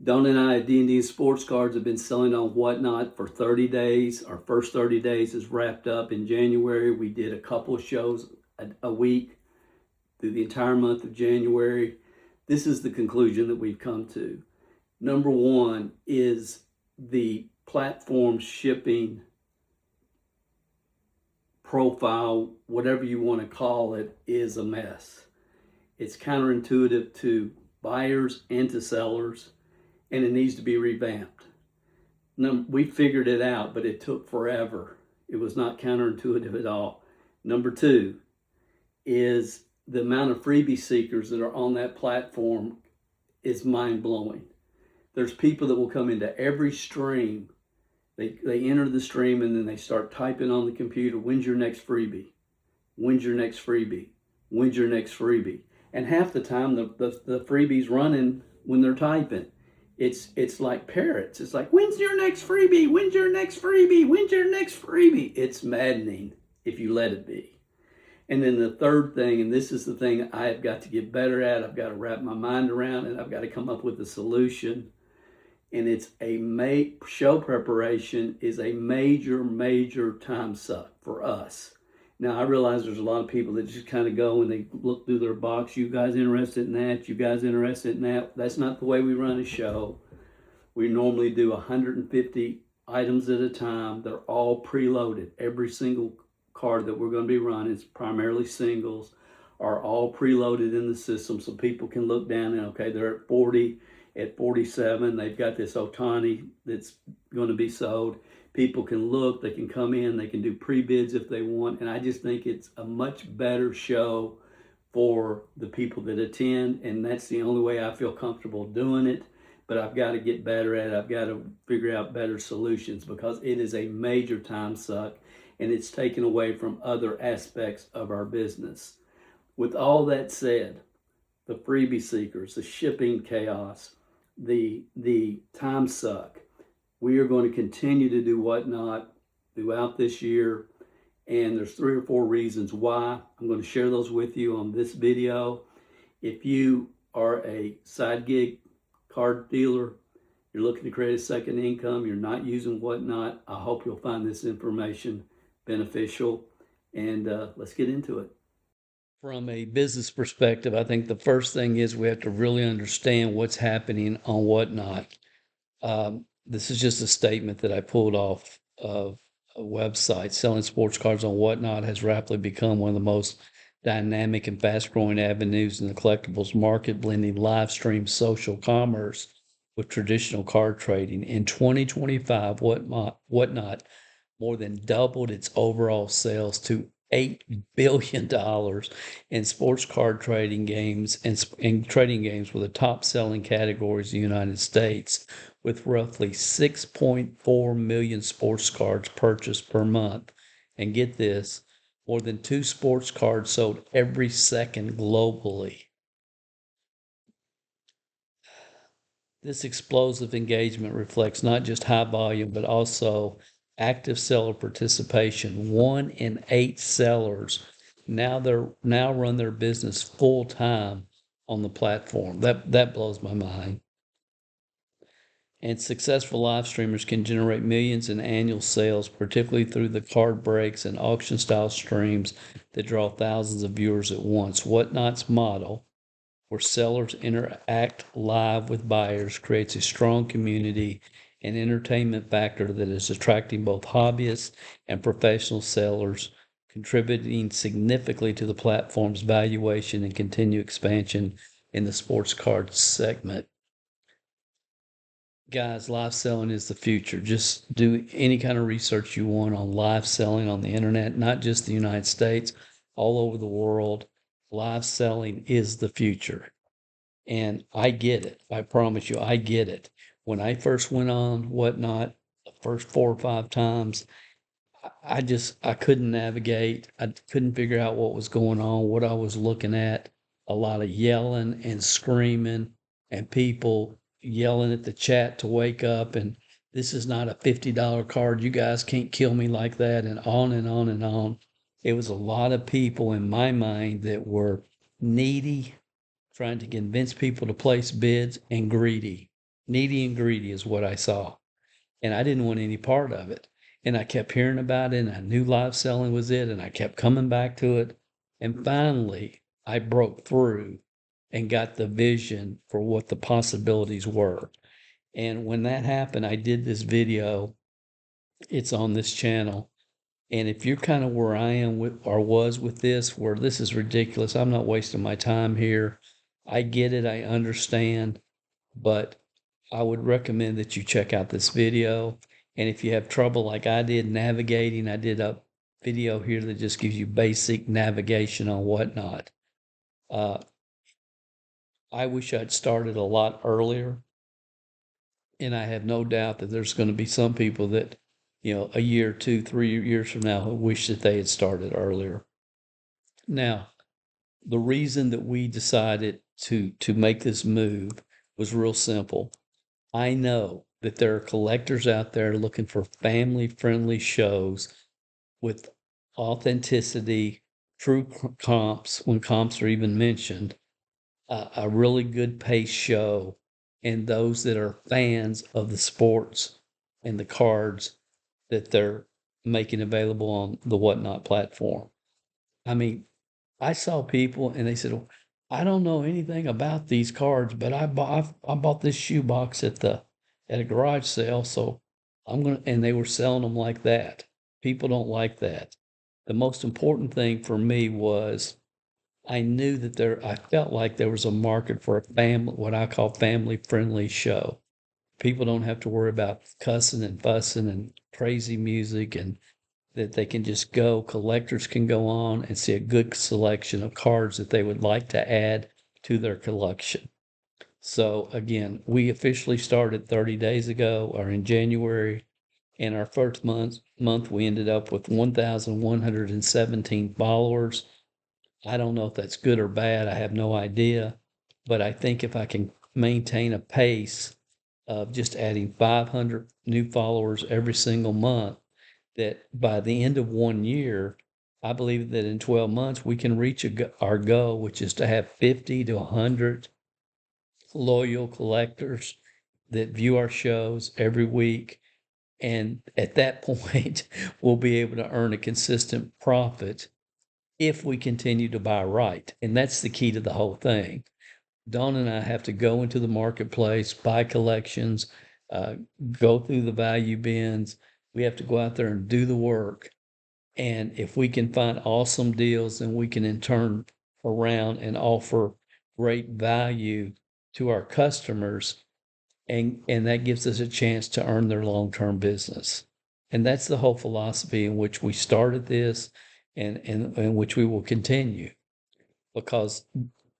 Don and I at D&D Sports Cards have been selling on WhatNot for 30 days. Our first 30 days is wrapped up in January. We did a couple of shows a week through the entire month of January. This is the conclusion that we've come to. Number one is the platform shipping profile, whatever you want to call it, is a mess. It's counterintuitive to buyers and to sellers, and it needs to be revamped. We figured it out, but it took forever. It was not counterintuitive at all. Number two is the amount of freebie seekers that are on that platform is mind-blowing. There's people that will come into every stream. They enter the stream and then they start typing on the computer, when's your next freebie? When's your next freebie? When's your next freebie? And half the time the freebie's running when they're typing. It's like parrots. It's like, when's your next freebie? When's your next freebie? When's your next freebie? It's maddening if you let it be. And then the third thing, and this is the thing I've got to get better at, I've got to wrap my mind around it, I've got to come up with a solution. And it's show preparation is a major time suck for us. Now, I realize there's a lot of people that just kind of go and they look through their box. You guys interested in that? You guys interested in that? That's not the way we run a show. We normally do 150 items at a time. They're all preloaded. Every single card that we're going to be running, it's primarily singles, are all preloaded in the system so people can look down and, okay, they're at 40, at 47, they've got this Otani that's going to be sold. People can look, they can come in, they can do pre-bids if they want, and I just think it's a much better show for the people that attend, and that's the only way I feel comfortable doing it. But I've got to get better at it. I've got to figure out better solutions because it is a major time suck and it's taken away from other aspects of our business. With all that said, the freebie seekers, the shipping chaos, the time suck, we are going to continue to do WhatNot throughout this year. And there's 3 or 4 reasons why. I'm going to share those with you on this video. If you are a side gig card dealer, you're looking to create a second income, you're not using WhatNot, I hope you'll find this information beneficial. And let's get into it. From a business perspective, I think the first thing is we have to really understand what's happening on WhatNot. This is just a statement that I pulled off of a website. Selling sports cards on WhatNot has rapidly become one of the most dynamic and fast-growing avenues in the collectibles market, blending live stream social commerce with traditional card trading. In 2025, WhatNot more than doubled its overall sales to $8 billion in sports card trading games and trading games were the top selling categories in the United States, with roughly 6.4 million sports cards purchased per month. And get this, more than 2 sports cards sold every second globally. This explosive engagement reflects not just high volume, but also active seller participation. 1 in 8 sellers now run their business full time on the platform. That blows my mind. And successful live streamers can generate millions in annual sales, particularly through the card breaks and auction style streams that draw thousands of viewers at once. WhatNot's model, where sellers interact live with buyers, creates a strong community and entertainment factor that is attracting both hobbyists and professional sellers, contributing significantly to the platform's valuation and continued expansion in the sports cards segment. Guys, live selling is the future. Just do any kind of research you want on live selling on the internet, not just the United States, all over the world. Live selling is the future. And I get it. I promise you, I get it. When I first went on WhatNot, the first 4 or 5 times, I couldn't navigate. I couldn't figure out what was going on, what I was looking at. A lot of yelling and screaming and people yelling at the chat to wake up. And this is not a $50 card. You guys can't kill me like that. And on and on and on. It was a lot of people in my mind that were needy, trying to convince people to place bids, and greedy. Needy and greedy is what I saw. And I didn't want any part of it. And I kept hearing about it, and I knew live selling was it, and I kept coming back to it. And finally, I broke through and got the vision for what the possibilities were. And when that happened, I did this video. It's on this channel. And if you're kind of where I am with or was with this, where this is ridiculous, I'm not wasting my time here. I get it, I understand, but I would recommend that you check out this video. And if you have trouble like I did navigating, I did a video here that just gives you basic navigation on WhatNot. I wish I'd started a lot earlier. And I have no doubt that there's going to be some people that, a year, 2, 3 years from now, who wish that they had started earlier. Now, the reason that we decided to make this move was real simple. I know that there are collectors out there looking for family-friendly shows with authenticity, true comps, when comps are even mentioned, a really good pace show, and those that are fans of the sports and the cards that they're making available on the WhatNot platform. I mean, I saw people and they said, "Well, I don't know anything about these cards, but I bought this shoebox at a garage sale, so I'm gonna," and they were selling them like that. People don't like that. The most important thing for me was I knew that I felt like there was a market for a family, what I call family friendly show. People don't have to worry about cussing and fussing and crazy music, and that they can just go, collectors can go on and see a good selection of cards that they would like to add to their collection. So again, we officially started 30 days ago or in January, and our first month we ended up with 1,117 followers. I don't know if that's good or bad. I have no idea. But I think if I can maintain a pace of just adding 500 new followers every single month, that by the end of 1 year, I believe that in 12 months, we can reach our goal, which is to have 50 to 100 loyal collectors that view our shows every week. And at that point, we'll be able to earn a consistent profit if we continue to buy right. And that's the key to the whole thing. Dawn and I have to go into the marketplace, buy collections, uh, go through the value bins. We have to go out there and do the work. And if we can find awesome deals, then we can in turn around and offer great value to our customers. And that gives us a chance to earn their long-term business. And that's the whole philosophy in which we started this, and in which we will continue, because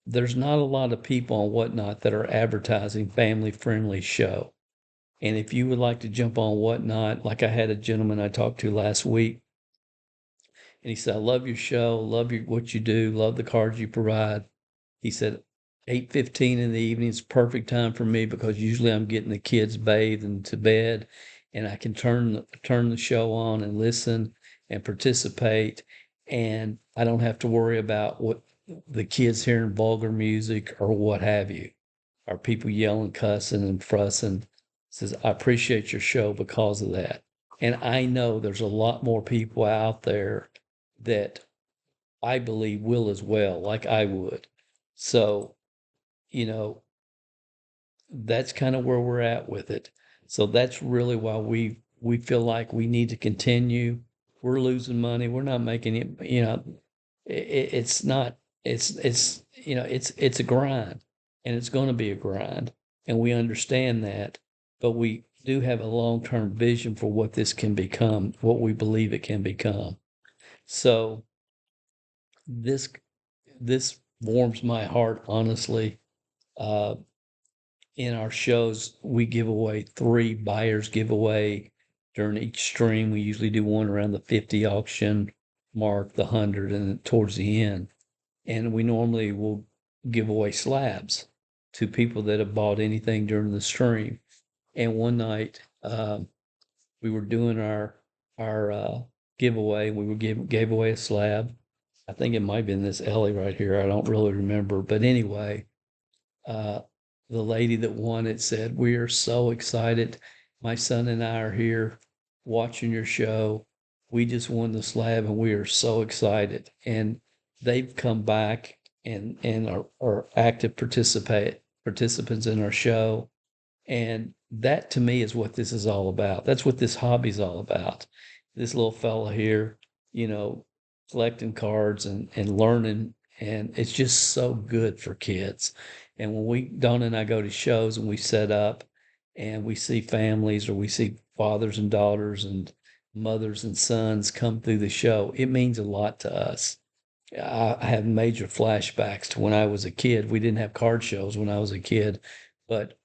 there's not a lot of people on WhatNot that are advertising family-friendly show. And if you would like to jump on WhatNot, like I had a gentleman I talked to last week, and he said, "I love your show, love what you do, love the cards you provide." He said, 8:15 in the evening is perfect time for me because usually I'm getting the kids bathed and to bed, and I can turn the show on and listen and participate, and I don't have to worry about what the kids hearing vulgar music or what have you, or people yelling, cussing, and fussing. Says, "I appreciate your show because of that." And I know there's a lot more people out there that I believe will as well, like I would. So, you know, that's kind of where we're at with it. So that's really why we feel like we need to continue. We're losing money. We're not making it, it's not, it's a grind, and it's going to be a grind. And we understand that, but we do have a long-term vision for what this can become, what we believe it can become. So this this warms my heart, honestly. Uh, in our shows, we give away 3 buyers giveaway during each stream. We usually do one around the 50 auction mark, the 100, and towards the end. And we normally will give away slabs to people that have bought anything during the stream. And one night, we were doing our giveaway. We gave away a slab. I think it might have been this Ellie right here. I don't really remember. But anyway, uh, the lady that won it said, "We are so excited. My son and I are here watching your show. We just won the slab and we are so excited." And they've come back and are active participants in our show. And that to me is what this is all about. That's what this hobby's all about. This little fella here, you know, collecting cards and learning. And it's just so good for kids. And when Donna and I go to shows and we set up and we see families or we see fathers and daughters and mothers and sons come through the show, it means a lot to us. I have major flashbacks to when I was a kid. We didn't have card shows when I was a kid, but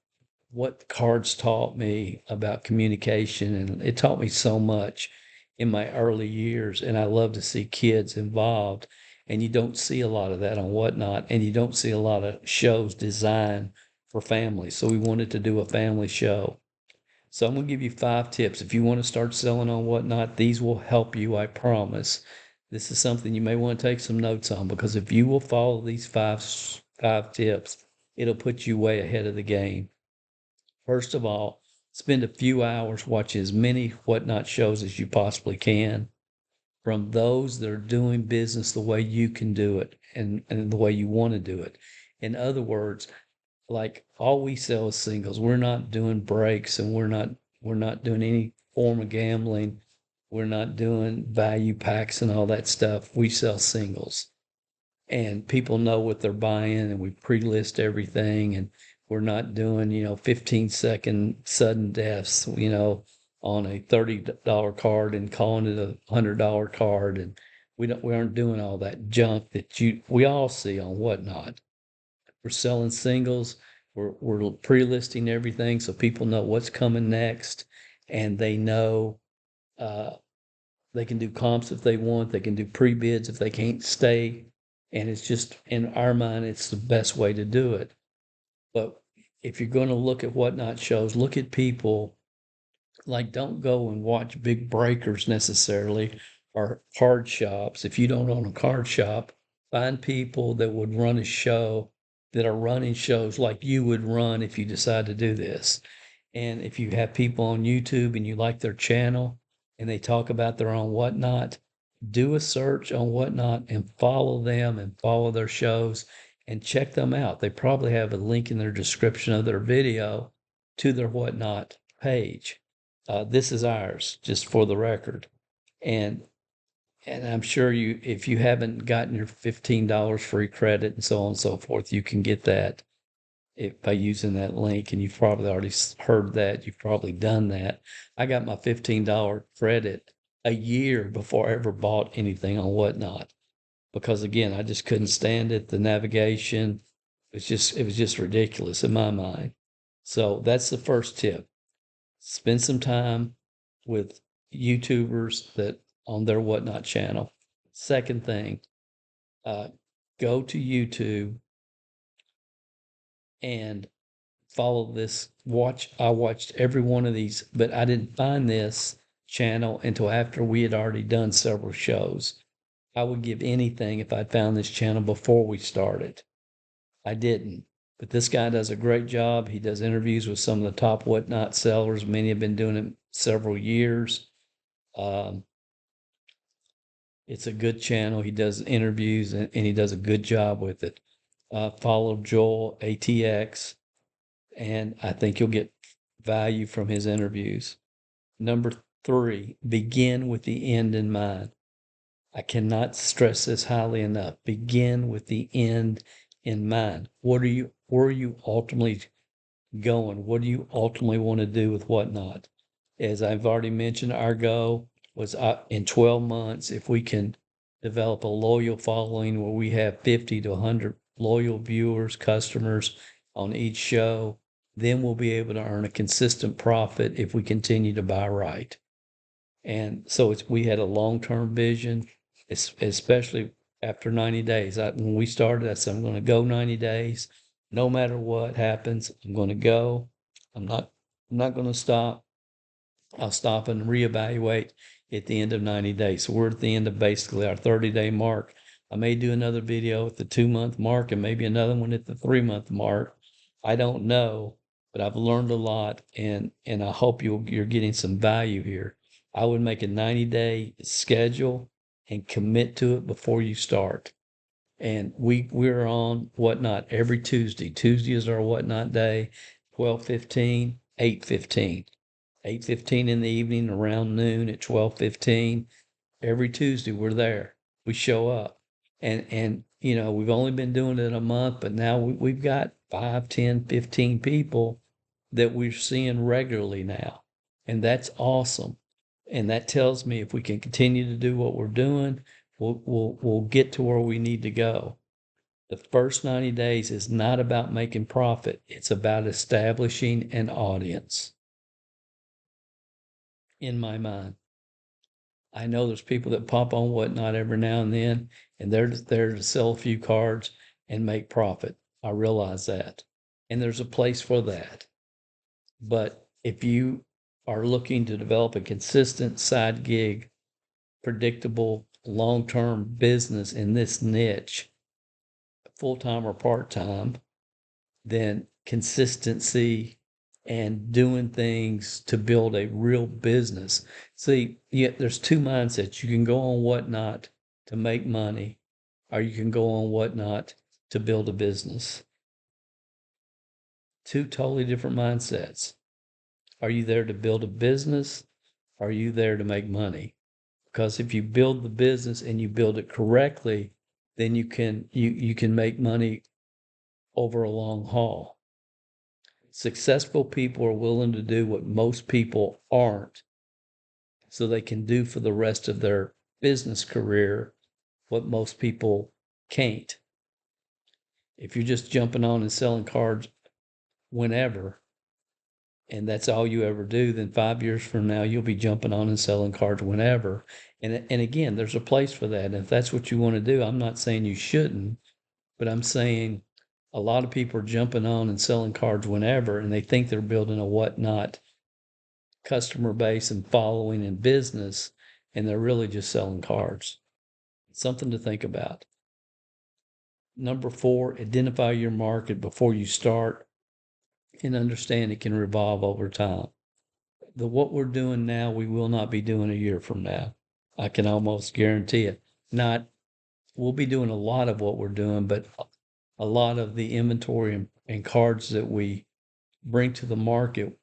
what cards taught me about communication, and it taught me so much in my early years. And I love to see kids involved, and you don't see a lot of that on Whatnot, and you don't see a lot of shows designed for families. So we wanted to do a family show. So I'm going to give you 5 tips. If you want to start selling on Whatnot, these will help you, I promise. This is something you may want to take some notes on, because if you will follow these five tips, it'll put you way ahead of the game. First of all, spend a few hours watching as many Whatnot shows as you possibly can from those that are doing business the way you can do it and the way you want to do it. In other words, like all we sell is singles. We're not doing breaks, and we're not doing any form of gambling. We're not doing value packs and all that stuff. We sell singles, and people know what they're buying, and we pre-list everything, and we're not doing 15-second sudden deaths on a $30 card and calling it a $100 card. And we aren't doing all that junk that we all see on Whatnot. We're selling singles. We're pre-listing everything so people know what's coming next, and they know uh, they can do comps if they want. They can do pre-bids if they can't stay. And it's just, in our mind, it's the best way to do it. But if you're going to look at Whatnot shows, look at people. Like, don't go and watch big breakers necessarily, or card shops. If you don't own a card shop, find people that would run a show, that are running shows like you would run if you decide to do this. And if you have people on YouTube and you like their channel and they talk about their own Whatnot, do a search on Whatnot and follow them and follow their shows and check them out. They probably have a link in their description of their video to their Whatnot page. This is ours, just for the record. And I'm sure if you haven't gotten your $15 free credit and so on and so forth, you can get that by using that link. And you've probably already heard that. You've probably done that. I got my $15 credit a year before I ever bought anything on Whatnot, because again, I just couldn't stand it. The navigation, it was just ridiculous in my mind. So that's the first tip. Spend some time with YouTubers that on their Whatnot channel. Second thing, go to YouTube and follow this. I watched every one of these, but I didn't find this channel until after we had already done several shows. I would give anything if I'd found this channel before we started. I didn't. But this guy does a great job. He does interviews with some of the top Whatnot sellers. Many have been doing it several years. Um, it's a good channel. He does interviews and he does a good job with it. Follow Joel-ATX, and I think you'll get value from his interviews. Number 3, begin with the end in mind. I cannot stress this highly enough. Begin with the end in mind. Where are you ultimately going? What do you ultimately want to do with Whatnot? As I've already mentioned, our goal was in 12 months, if we can develop a loyal following where we have 50 to 100 loyal viewers, customers on each show, then we'll be able to earn a consistent profit if we continue to buy right. And so we had a long-term vision, especially after 90 days. When we started, I said, I'm going to go 90 days. No matter what happens, I'm going to go. I'm not going to stop. I'll stop and reevaluate at the end of 90 days. So we're at the end of basically our 30-day mark. I may do another video at the 2-month mark and maybe another one at the 3-month mark. I don't know, but I've learned a lot, and I hope you're getting some value here. I would make a 90-day schedule and commit to it before you start. And we're on WhatNot every Tuesday. Tuesday is our WhatNot day, 12:15, 8:15. 8:15 in the evening, around noon at 12:15. Every Tuesday we're there. We show up. And we've only been doing it a month, but now we've got 5, 10, 15 people that we're seeing regularly now. And that's awesome. And that tells me if we can continue to do what we're doing, we'll get to where we need to go. The first 90 days is not about making profit. It's about establishing an audience in my mind. I know there's people that pop on WhatNot every now and then, and they're there to sell a few cards and make profit. I realize that. And there's a place for that. But if you are looking to develop a consistent side gig, predictable, long term business in this niche, full time or part time, then consistency and doing things to build a real business. See, there's two mindsets. You can go on WhatNot to make money, or you can go on WhatNot to build a business. Two totally different mindsets. Are you there to build a business? Or are you there to make money? Because if you build the business and you build it correctly, then you can make money over a long haul. Successful people are willing to do what most people aren't, so they can do for the rest of their business career what most people can't. If you're just jumping on and selling cards whenever, and that's all you ever do, then 5 years from now, you'll be jumping on and selling cards whenever. And again, there's a place for that. And if that's what you want to do, I'm not saying you shouldn't, but I'm saying a lot of people are jumping on and selling cards whenever, and they think they're building a WhatNot customer base and following in business, and they're really just selling cards. Something to think about. Number 4, identify your market before you start and understand it can revolve over time. What we're doing now, we will not be doing a year from now. I can almost guarantee it. We'll be doing a lot of what we're doing, but a lot of the inventory and cards that we bring to the market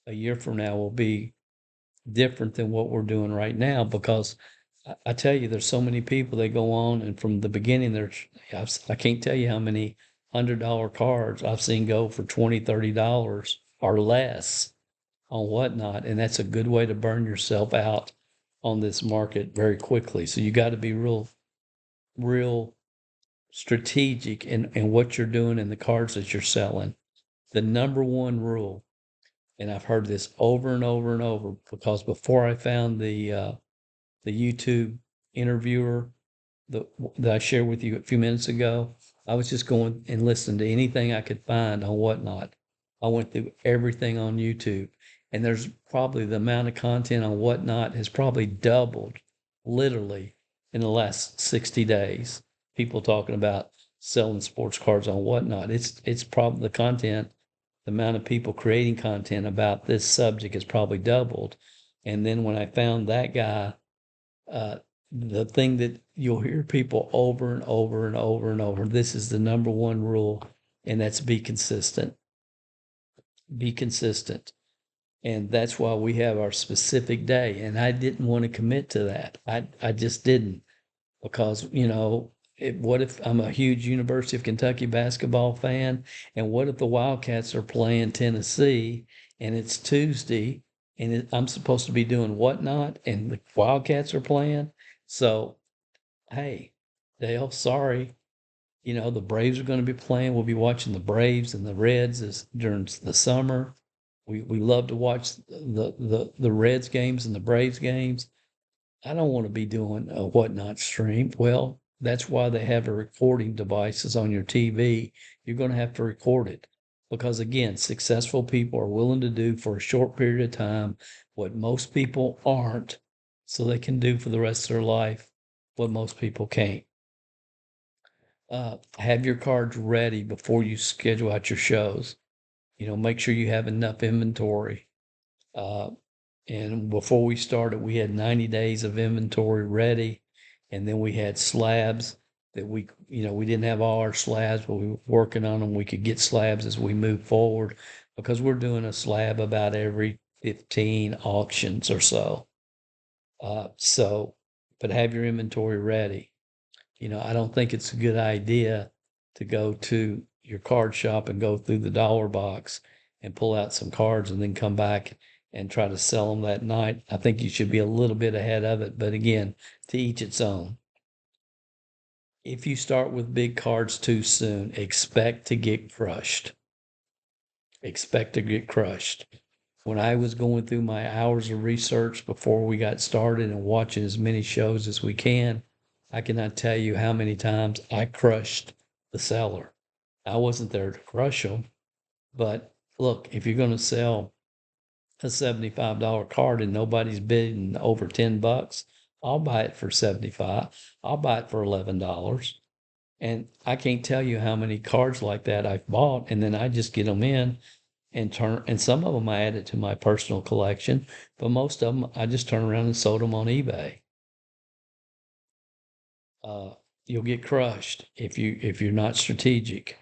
a year from now will be different than what we're doing right now, because I tell you, there's so many people that go on, and from the beginning, I can't tell you how many $100 cards I've seen go for $20, $30 or less on WhatNot, and that's a good way to burn yourself out on this market very quickly. So you got to be real strategic in what you're doing and the cards that you're selling. The number one rule, and I've heard this over and over and over, because before I found the YouTube interviewer that I shared with you a few minutes ago, I was just going and listening to anything I could find on WhatNot. I went through everything on YouTube, and there's probably the amount of content on WhatNot has probably doubled literally in the last 60 days. People talking about selling sports cards on WhatNot. It's probably the amount of people creating content about this subject has probably doubled. And then when I found that guy, uh, the thing that you'll hear people over and over and over and over, this is the number one rule, and that's be consistent. Be consistent. And that's why we have our specific day. And I didn't want to commit to that. I just didn't, because, what if I'm a huge University of Kentucky basketball fan? And what if the Wildcats are playing Tennessee and it's Tuesday and I'm supposed to be doing WhatNot and the Wildcats are playing? So, hey, Dale, sorry. The Braves are going to be playing. We'll be watching the Braves and the Reds during the summer. We love to watch the Reds games and the Braves games. I don't want to be doing a WhatNot stream. Well, that's why they have the recording devices on your TV. You're going to have to record it, because again, successful people are willing to do for a short period of time what most people aren't, so they can do for the rest of their life what most people can't. Have your cards ready before you schedule out your shows. Make sure you have enough inventory. And before we started, we had 90 days of inventory ready. And then we had slabs that we didn't have all our slabs, but we were working on them. We could get slabs as we move forward because we're doing a slab about every 15 auctions or so. But have your inventory ready. I don't think it's a good idea to go to your card shop and go through the dollar box and pull out some cards and then come back and try to sell them that night. I think you should be a little bit ahead of it, but again, to each its own. If you start with big cards too soon, expect to get crushed. Expect to get crushed. When I was going through my hours of research before we got started and watching as many shows as we can, I cannot tell you how many times I crushed the seller. I wasn't there to crush them, but look, if you're going to sell a $75 card and nobody's bidding over $10, I'll buy it for 75. I'll buy it for $11. And I can't tell you how many cards like that I've bought, and then I just get them in and some of them I added to my personal collection, but most of them I just turn around and sold them on eBay. You'll get crushed if you're not strategic.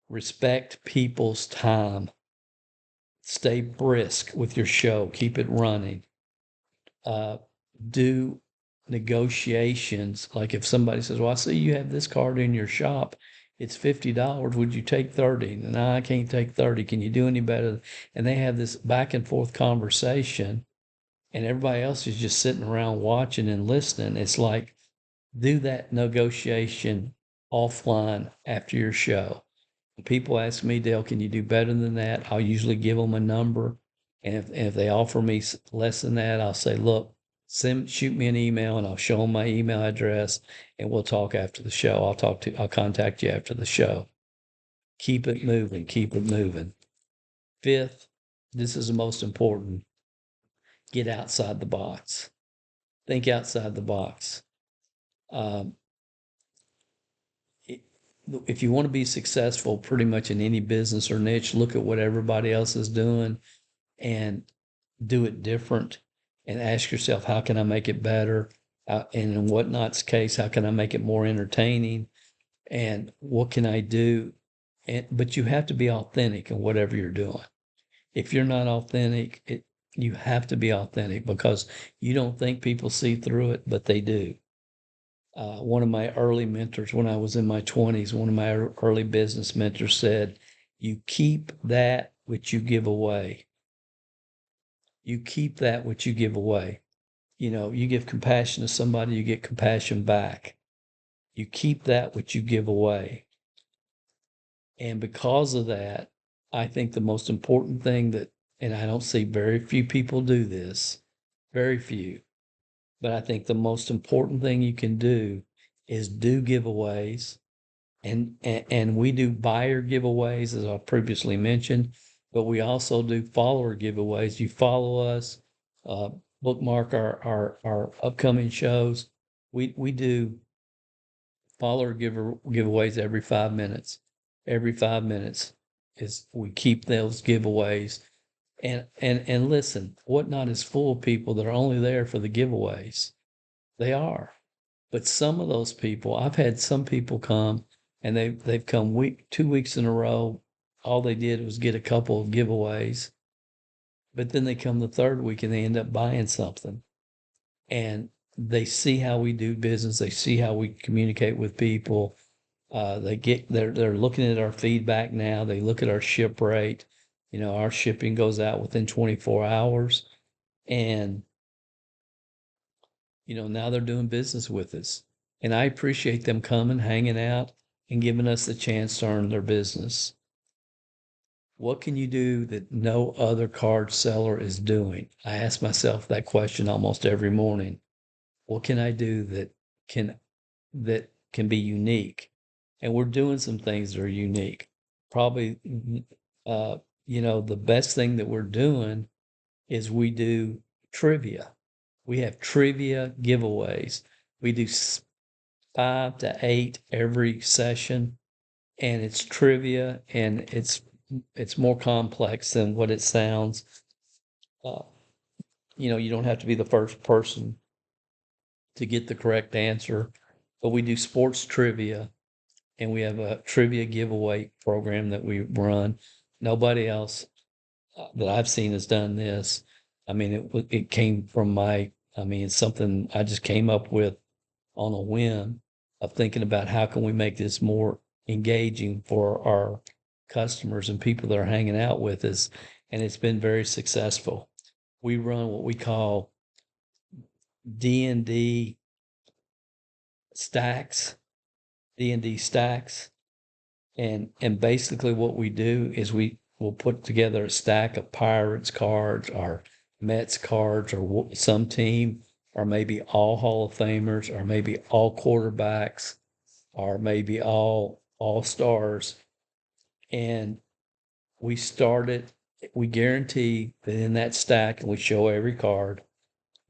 Respect people's time. Stay brisk with your show. Keep it running. Do negotiations. Like if somebody says, "Well, I see you have this card in your shop. It's $50. Would you take 30?" No, I can't take 30. Can you do any better? And they have this back and forth conversation, and everybody else is just sitting around watching and listening. It's like, do that negotiation offline after your show. When people ask me, "Dale, can you do better than that?" I'll usually give them a number. And if they offer me less than that, I'll say, "Look, shoot me an email and I'll show them my email address and we'll talk after the show. I'll contact you after the show." Keep it moving, keep it moving. Fifth, this is the most important. Get outside the box. Think outside the box. Um, if you want to be successful pretty much in any business or niche, look at what everybody else is doing and do it different and ask yourself, how can I make it better? And in WhatNot's case, how can I make it more entertaining? And what can I do? But you have to be authentic in whatever you're doing. If you're not authentic, you have to be authentic because you don't think people see through it, but they do. One of my early mentors, when I was in my 20s, one of my early business mentors said, "You keep that which you give away. You keep that which you give away." You give compassion to somebody, you get compassion back. You keep that which you give away. And because of that, I think the most important thing and I don't see very few people do this, very few, but I think the most important thing you can do is do giveaways. And we do buyer giveaways, as I previously mentioned, but we also do follower giveaways. You follow us, uh, bookmark our upcoming shows. We do follower giveaways every 5 minutes. Every 5 minutes is we keep those giveaways. And listen, WhatNot is full of people that are only there for the giveaways. They are. But some of those people, I've had some people come and they've come 2 weeks in a row. All they did was get a couple of giveaways, but then they come the third week and they end up buying something. And they see how we do business. They see how we communicate with people. They're looking at our feedback now. They look at our ship rate. Our shipping goes out within 24 hours, and now they're doing business with us. And I appreciate them coming, hanging out, and giving us the chance to earn their business. What can you do that no other card seller is doing? I ask myself that question almost every morning. What can I do can that can be unique? And we're doing some things that are unique. Probably, the best thing that we're doing is we do trivia. We have trivia giveaways. We do 5 to 8 every session, and it's trivia, and it's more complex than what it sounds. Uh, you don't have to be the first person to get the correct answer, but we do sports trivia, and we have a trivia giveaway program that we run. Nobody else that I've seen has done this. I mean, it came from it's something I just came up with on a whim of thinking about how can we make this more engaging for our customers and people that are hanging out with us, and it's been very successful. We run what we call D&D stacks, D&D stacks, and basically what we do is we will put together a stack of Pirates cards or Mets cards or some team, or maybe all Hall of Famers, or maybe all quarterbacks, or maybe all stars. And we guarantee that in that stack, and we show every card,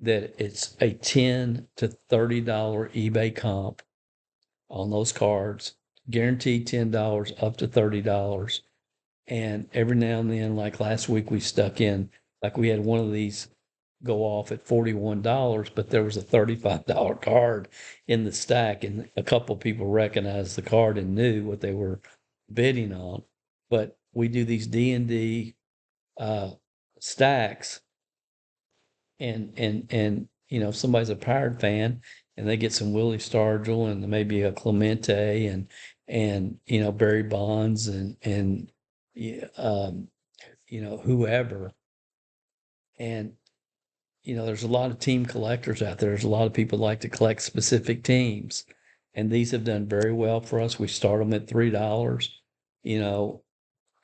that it's a $10 to $30 eBay comp on those cards, guaranteed $10 up to $30. And every now and then, like last week, we had one of these go off at $41, but there was a $35 card in the stack, and a couple of people recognized the card and knew what they were bidding on. But we do these D&D stacks, and if somebody's a Pirate fan and they get some Willie Stargell and maybe a Clemente and Barry Bonds and whoever. And there's a lot of team collectors out there. There's a lot of people like to collect specific teams, and these have done very well for us. We start them at $3,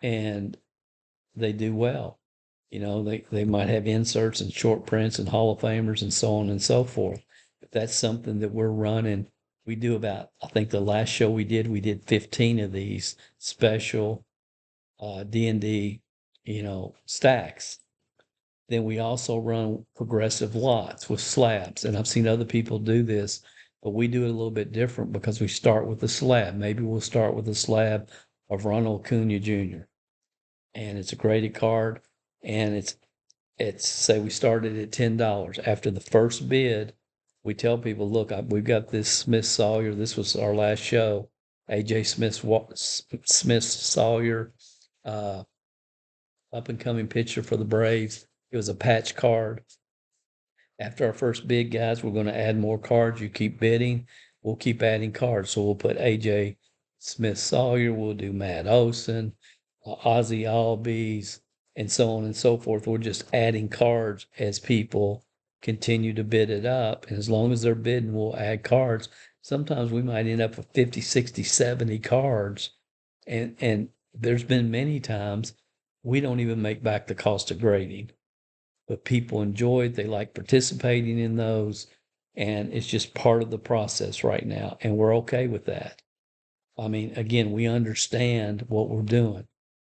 and they do well. They might have inserts and short prints and Hall of Famers and so on and so forth. But that's something that we're running. We do about, I think the last show we did 15 of these special D&D, stacks. Then we also run progressive lots with slabs. And I've seen other people do this, but we do it a little bit different because we start with a slab. Maybe we'll start with a slab of Ronald Acuna Jr. And it's a graded card, and it's say we started at $10. After the first bid, we tell people, look, we've got this Smith Sawyer. This was our last show. AJ Smith Sawyer, up and coming pitcher for the Braves. It was a patch card. After our first bid, guys, we're going to add more cards. You keep bidding, we'll keep adding cards. So we'll put AJ Smith Sawyer, we'll do Matt Olson, Ozzy Albies, and so on and so forth. We're just adding cards as people continue to bid it up. And as long as they're bidding, we'll add cards. Sometimes we might end up with 50, 60, 70 cards. And there's been many times we don't even make back the cost of grading. But people enjoy it. They like participating in those. And it's just part of the process right now. And we're okay with that. I mean, again, we understand what we're doing.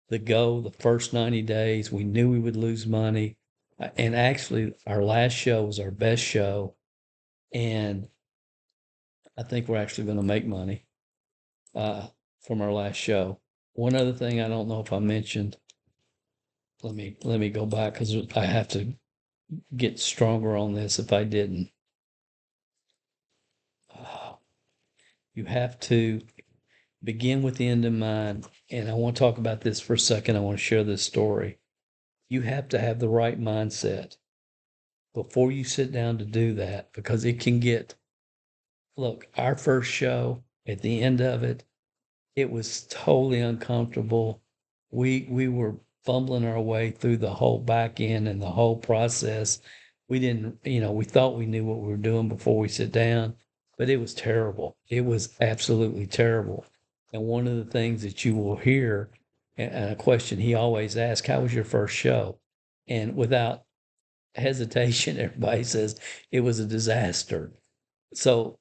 The first 90 days, we knew we would lose money. And actually, our last show was our best show. And I think we're actually going to make money from our last show. One other thing I don't know if I mentioned. Let me go back because I have to get stronger on this if I didn't. You have to begin with the end in mind. And I want to talk about this for a second. I want to share this story. You have to have the right mindset before you sit down to do that, because it can look, our first show, at the end of it, it was totally uncomfortable. We were fumbling our way through the whole back end and the whole process. We didn't, we thought we knew what we were doing before we sit down, but it was terrible. It was absolutely terrible. And one of the things that you will hear, and a question he always asks, how was your first show? And without hesitation, everybody says it was a disaster. So,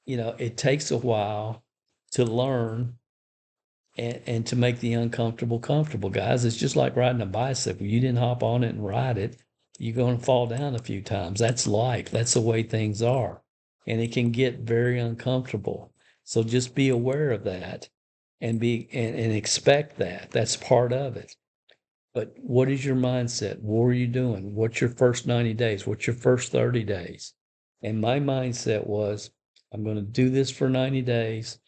it takes a while to learn and to make the uncomfortable comfortable, guys. It's just like riding a bicycle. You didn't hop on it and ride it. You're going to fall down a few times. That's life. That's the way things are. and it can get very uncomfortable. So just be aware of that and and expect that. That's part of it. But what is your mindset? What are you doing? What's your first 90 days? What's your first 30 days? And my mindset was, I'm going to do this for 90 days.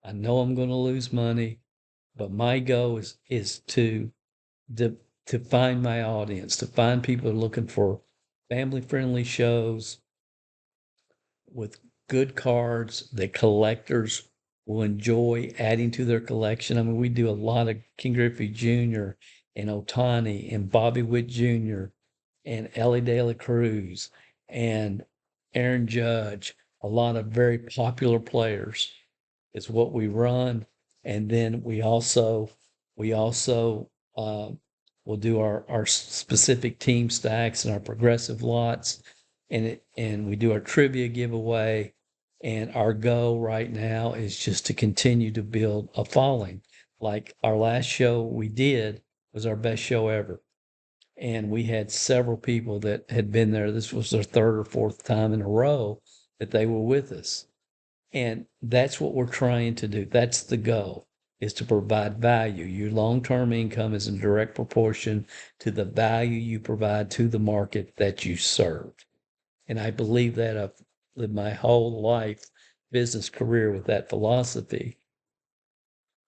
I know I'm going to lose money, but my goal is to to find my audience, to find people looking for family friendly shows with good cards that collectors will enjoy adding to their collection. I mean, we do a lot of King Griffey Jr. and Otani and Bobby Witt Jr. and Ellie De La Cruz and Aaron Judge, a lot of very popular players is what we run. And then we also will do our specific team stacks and our progressive lots, and we do our trivia giveaway. And our goal right now is just to continue to build a following. Like our last show we did was our best show ever. And we had several people that had been there. This was their third or fourth time in a row that they were with us. And that's what we're trying to do. That's the goal, is to provide value. Your long-term income is in direct proportion to the value you provide to the market that you serve. And I believe that I've lived my whole life, business career with that philosophy.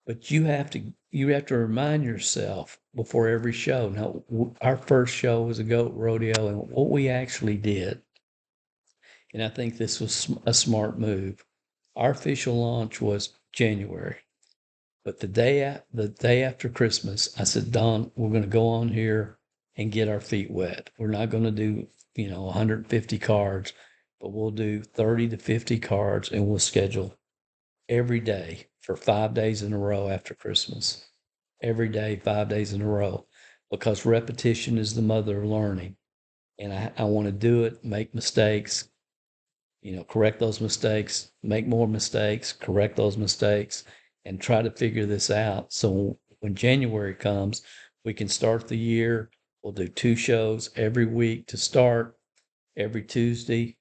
But you have to remind yourself before every show. Now, our first show was a goat rodeo, and what we actually did, and I think this was a smart move. Our official launch was January, but the day after Christmas, I said, Don, we're going to go on here and get our feet wet. We're not going to do 150 cards, but we'll do 30 to 50 cards, and we'll schedule every day for 5 days in a row after Christmas. Every day, 5 days in a row, because repetition is the mother of learning. And I want to do it, make mistakes, correct those mistakes, make more mistakes, correct those mistakes, and try to figure this out. So when January comes, we can start the year. We'll do 2 shows every week to start, every Tuesday,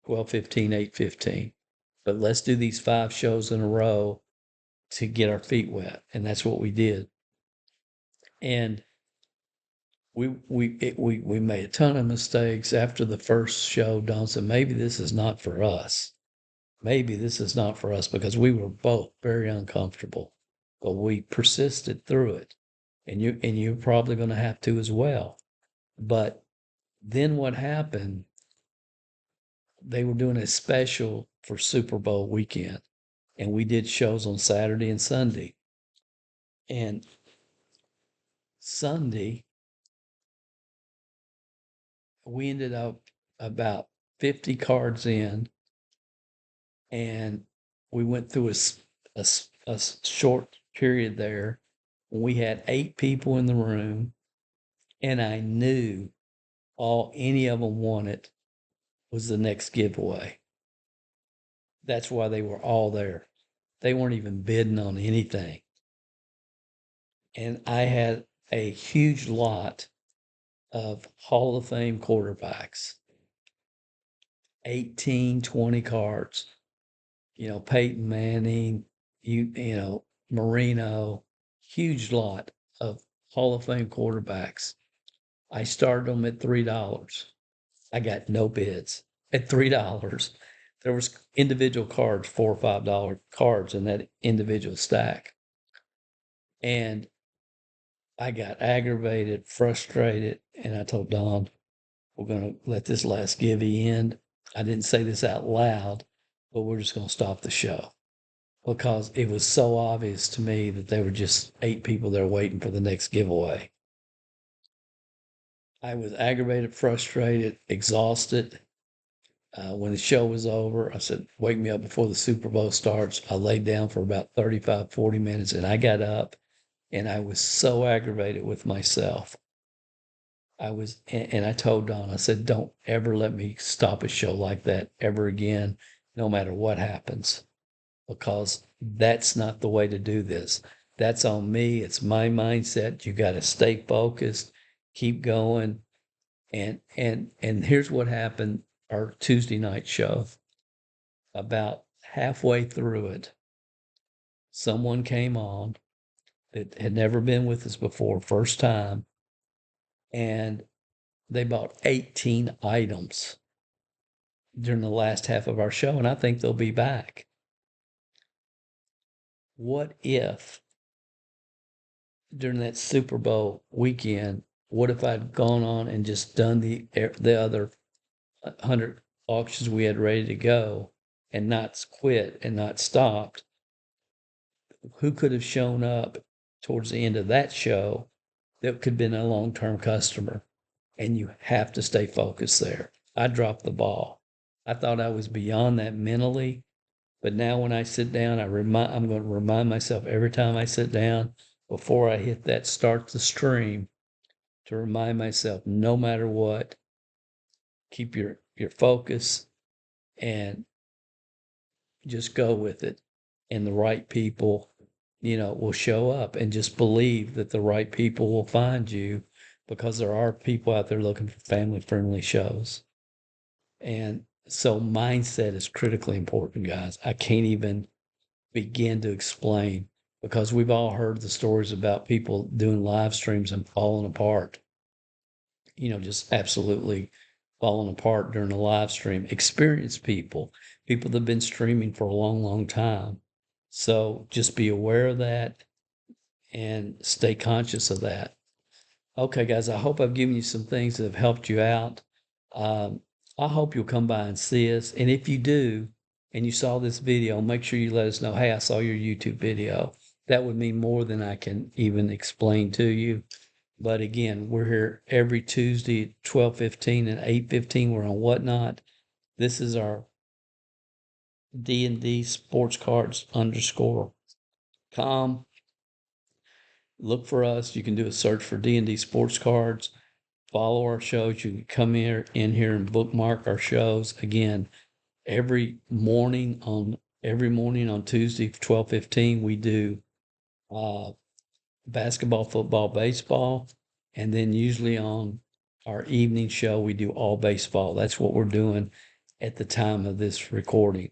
12:15, 8:15. But let's do these 5 shows in a row to get our feet wet. And that's what we did. And we made a ton of mistakes after the first show. Don said, maybe this is not for us. Maybe this is not for us, because we were both very uncomfortable, but we persisted through it. And you're probably going to have to as well. But then what happened? They were doing a special for Super Bowl weekend, and we did shows on Saturday and Sunday. And Sunday, we ended up about 50 cards in, and we went through a short period there. We had 8 people in the room, and I knew all any of them wanted was the next giveaway. That's why they were all there. They weren't even bidding on anything. And I had a huge lot of Hall of Fame quarterbacks, 18, 20 cards, Peyton Manning, Marino, huge lot of Hall of Fame quarterbacks. I started them at $3. I got no bids at $3. There was individual cards, $4 or $5 cards in that individual stack. And I got aggravated, frustrated, and I told Don, we're going to let this last givey end. I didn't say this out loud, but we're just going to stop the show, because it was so obvious to me that there were just 8 people there waiting for the next giveaway. I was aggravated, frustrated, exhausted. When the show was over, I said, wake me up before the Super Bowl starts. I laid down for about 35, 40 minutes, and I got up, and I was so aggravated with myself. And I told Don, I said, don't ever let me stop a show like that ever again, no matter what happens, because that's not the way to do this. That's on me. It's my mindset. You got to stay focused, keep going. And here's what happened. Our Tuesday night show, about halfway through it, someone came on that had never been with us before, first time, and they bought 18 items during the last half of our show, and I think they'll be back. What if during that Super Bowl weekend, what if I'd gone on and just done the other 100 auctions we had ready to go and not quit and not stopped? Who could have shown up towards the end of that show that could have been a long-term customer? And you have to stay focused there. I dropped the ball. I thought I was beyond that mentally, but now when I sit down, I'm going to remind myself every time I sit down before I hit that start the stream to remind myself, no matter what, keep your focus and just go with it. And the right people, will show up, and just believe that the right people will find you, because there are people out there looking for family friendly shows. And so mindset is critically important, guys. I can't even begin to explain, because we've all heard the stories about people doing live streams and falling apart, just absolutely falling apart during a live stream. Experienced people that have been streaming for a long, long time. So just be aware of that and stay conscious of that. Okay, guys, I hope I've given you some things that have helped you out. Um, I hope you'll come by and see us. And if you do, and you saw this video, make sure you let us know, hey, I saw your YouTube video. That would mean more than I can even explain to you. But again, we're here every Tuesday at 12:15 and 8:15. We're on WhatNot. This is our D&D sports cards _com. Look for us. You can do a search for D&D sports cards. Follow our shows. You can come in here and bookmark our shows. Again, every morning on Tuesday, 12:15, we do basketball, football, baseball, and then usually on our evening show we do all baseball. That's what we're doing at the time of this recording.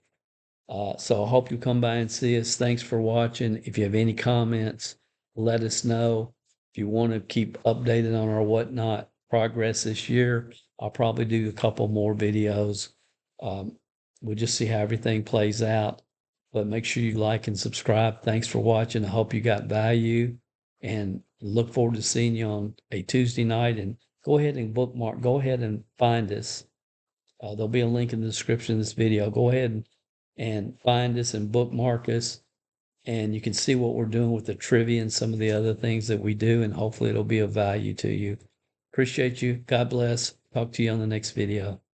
So I hope you come by and see us. Thanks for watching. If you have any comments, let us know. If you want to keep updated on our WhatNot progress this year, I'll probably do a couple more videos. We'll just see how everything plays out. But make sure you like and subscribe. Thanks for watching. I hope you got value, and look forward to seeing you on a Tuesday night. And go ahead and bookmark. Go ahead and find us. There'll be a link in the description of this video. Go ahead and find us and bookmark us, and you can see what we're doing with the trivia and some of the other things that we do, and hopefully it'll be of value to you. Appreciate you. God bless. Talk to you on the next video.